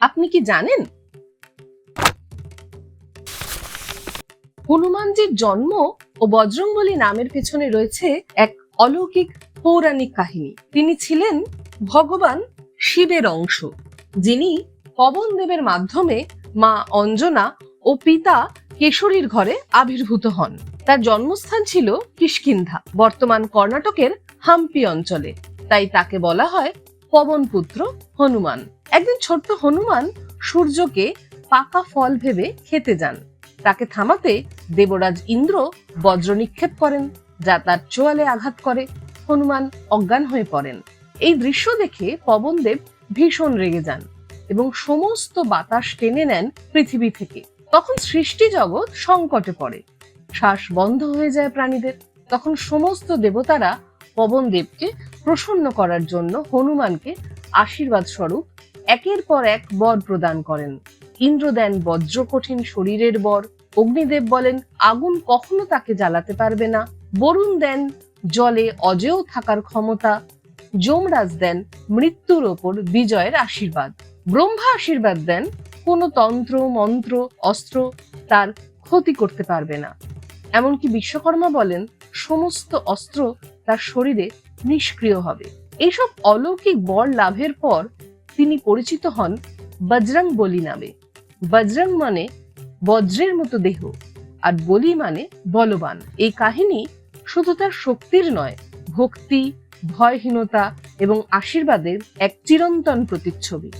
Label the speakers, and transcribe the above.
Speaker 1: আপনি কি জানেন হনুমানজির জন্ম ও বজরংবলী নামের পেছনে রয়েছে এক অলৌকিক পৌরাণিক কাহিনী। তিনি ছিলেন ভগবান শিবের অংশ, যিনি পবন দেবের মাধ্যমে মা অঞ্জনা ও পিতা কেশরীর ঘরে আবির্ভূত হন। তার জন্মস্থান ছিল কিষ্কিন্ধা, বর্তমান কর্ণাটকের হাম্পি অঞ্চলে। তাই তাকে বলা হয় পবনপুত্র হনুমান। একদিন ছোট্ট হনুমান সূর্যকে পাকা ফল ভেবে খেতে যান। তাকে থামাতে দেবরাজ ইন্দ্র বজ্র নিক্ষেপ করেন, যা তার চোয়ালে আঘাত করে। হনুমান অজ্ঞান হয়ে পড়েন। এই দৃশ্য দেখে পবনদেব ভীষণ রেগে যান এবং সমস্ত বাতাস টেনে নেন পৃথিবী থেকে। তখন সৃষ্টি জগৎ সংকটে পড়ে, শ্বাস বন্ধ হয়ে যায় প্রাণীদের। তখন সমস্ত দেবতারা পবনদেবকে প্রসন্ন করার জন্য হনুমানকে আশীর্বাদ স্বরূপ একের পর এক বর প্রদান করেন। ইন্দ্র দেন বজ্র কঠিন শরীরের বর, অগ্নিদেব বলেন আগুন কখনো তাকে জ্বালাতে পারবে না, বরুণ দেন জলে অজেয় থাকার ক্ষমতা, যমরাজ দেন মৃত্যুর ওপর বিজয়ের আশীর্বাদ, ব্রহ্মা আশীর্বাদ দেন কোনো তন্ত্র মন্ত্র অস্ত্র তার ক্ষতি করতে পারবে না। এমনকি বিশ্বকর্মা বলেন সমস্ত অস্ত্র তার শরীরে নিষ্ক্রিয় হবে। এইসব অলৌকিক বর লাভের পর তিনি পরিচিত হন বজরংবলী নামে। বজরং মানে বজ্রের মতো দেহ, আর বলি মানে বলবান। এই কাহিনী শুধু তার শক্তির নয়, ভক্তি, ভয়হীনতা এবং আশীর্বাদের এক চিরন্তন প্রতিচ্ছবি।